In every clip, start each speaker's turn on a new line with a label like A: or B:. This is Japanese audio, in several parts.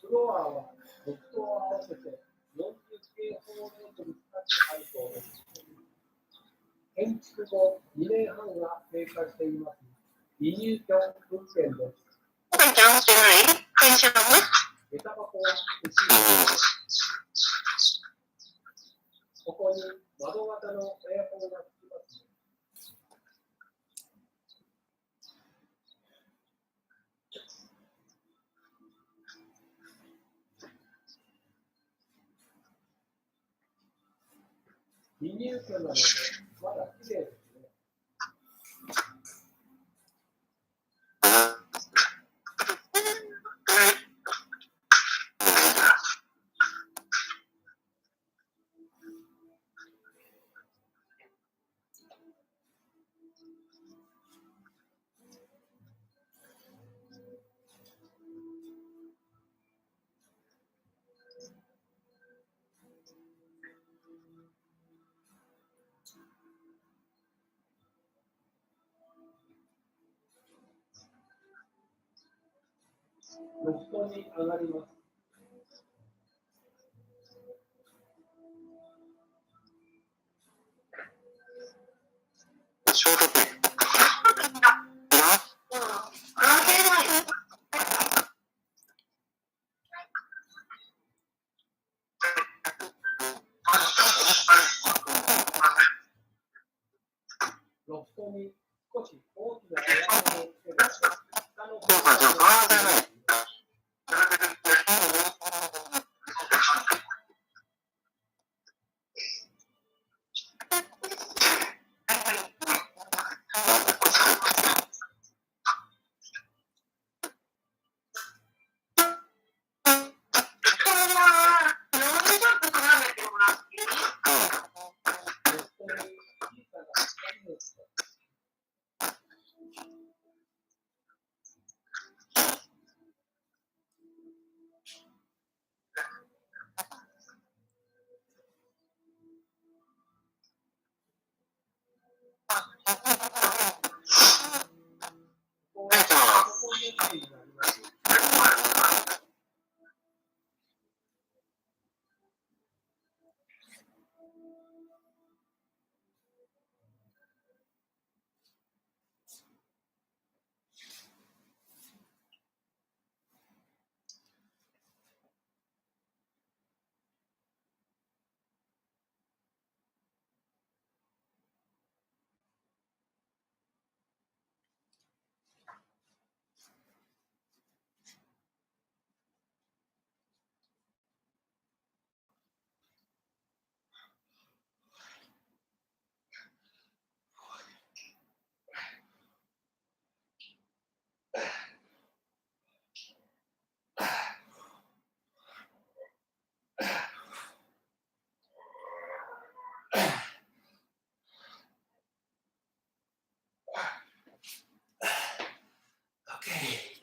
A: フロアはロフトを合わせて40平方メートル近くあるそうです。建築後2年半が経過しています。離入居物件です。下駄箱は欲しいです。ここに窓型のエアコンがつきますね。離入居なのでまだ綺麗ですね。ロフトに上がります。ロフトに少し大きなエアコンをつけると下の方が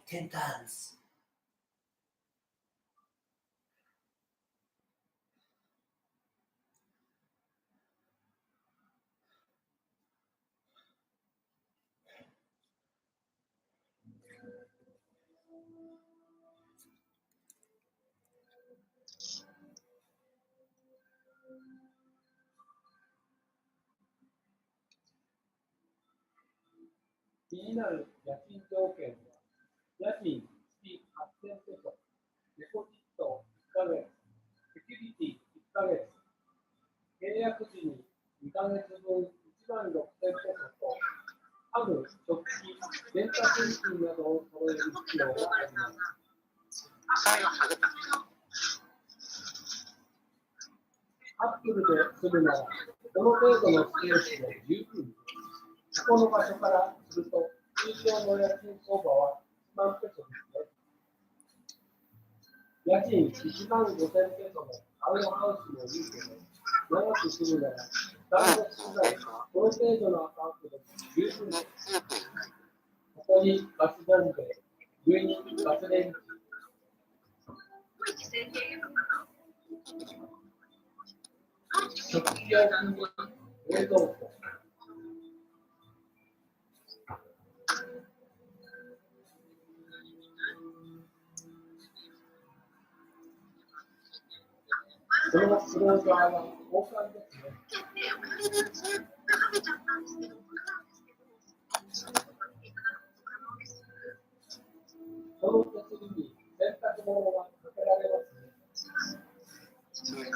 A: 10 times.気になる家賃条件は、家賃月8000ペソ、デポジット1ヶ月、セキュリティ1ヶ月、契約時に2ヶ月分16000ペソと、家具、食器、電化製品などを揃える必要があります。カップルでするなら、この程度のスペースで十分。ここの場所からすると、通常の家賃相場は1万ペソですね。家賃1万5000ペソのタウンハウスのいいけど、長く住むなら、断熱資材、この程度のアパートで十分です。ここにガスボンベ、上にガスレンジ、食器用品、冷蔵庫、このクローザーは交換ですね。この手すりに洗濯物がかけられますね。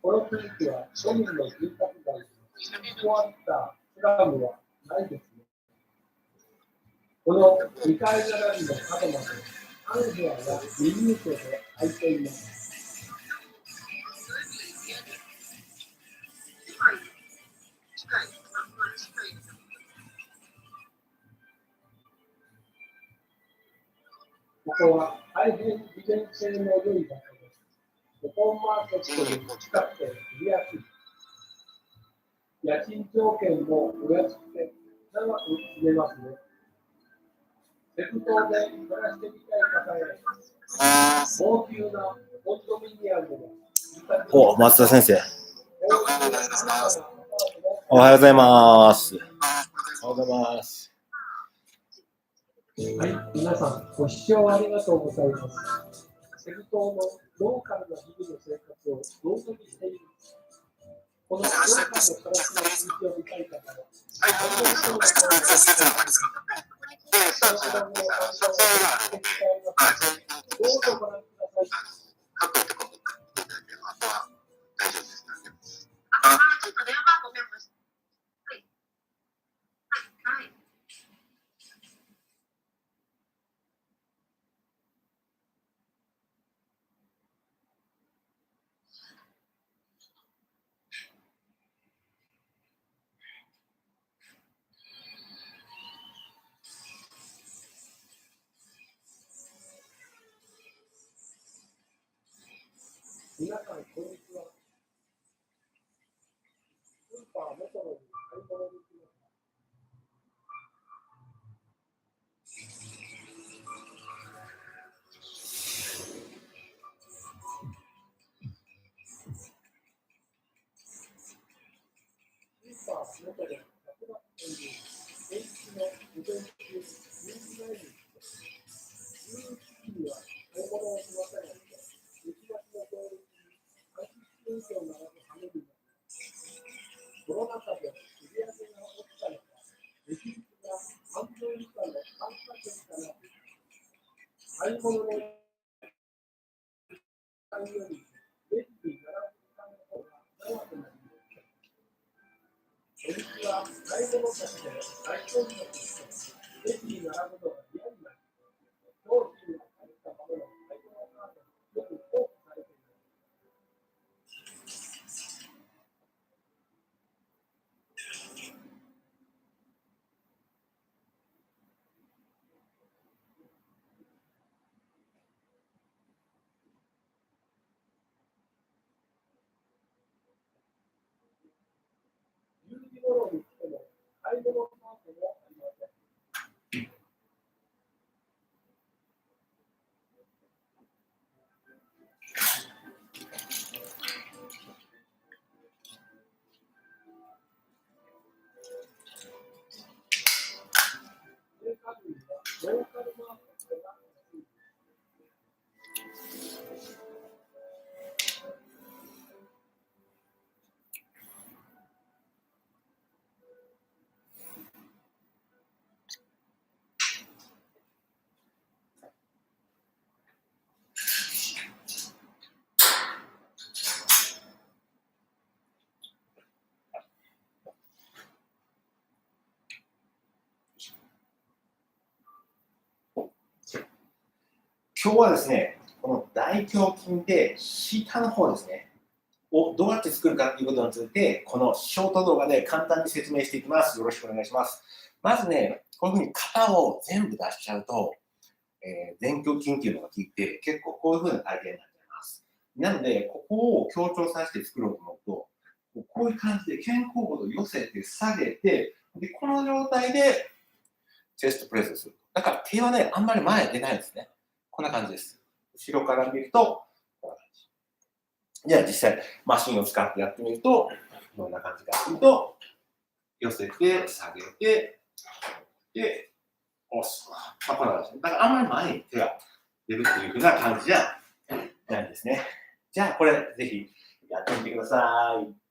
A: この区域は庶民の住宅街で、こうあったスラムはないですね。この2階並びの角まで、3部屋がリビングで空いています。ここは大変利便性の良い場所です。オープンマーケットに近くて売りやすい。家賃条件もお安くて長く住めますね。セクトで暮らしてみたい方へ、高級なコンドミニアムの
B: お、松田先生。おはようございます。おはようございます。
A: はい、皆さん、ご視聴ありがとうございます。セクトのローカルな日々の生活を動画にしています。このローカルの暮らしの続きを見たい方は、どうぞご覧ください。皆さん、こんにちは。スーパーメトロに買い物に来ました。スーパーメトロ100月という平日の午前中、人気ないにして11時には買い物を済ませないと、雪出しの行列に30分以上並ぶ羽目になります。コロナ禍で売り上げが落ちたのか、レシピが半分以下の参加者しかなく、買い物の時間よりレジに並ぶ時間の方が長くなります。土日は買い物客で大混雑して、レジに並ぶのが嫌になり、商品が入ったままの買い物カートがよく放置されています。10時頃に来ても買い物カートもありません。生活にはローカルマーケットが安い。
B: 今日はですね、この大胸筋で下の方ですね、をどうやって作るかということについて、このショート動画で簡単に説明していきます。よろしくお願いします。まずね、こういうふうに肩を全部出しちゃうと、前胸筋っていうのが効いて、結構こういうふうな体験になっちゃいます。なので、ここを強調させて作ろうと思うと、こういう感じで肩甲骨を寄せて下げて、でこの状態でチェストプレスする。だから手はね、あんまり前に出ないですね。こんな感じです。後ろから見ると、こんな感じ。じゃあ実際、マシンを使ってやってみると、どんな感じかというと、寄せて、下げて、で、押す。まあ、こんな感じですね。だからあんまり前に手が出るっていう風な感じじゃないんですね。じゃあ、これぜひやってみてください。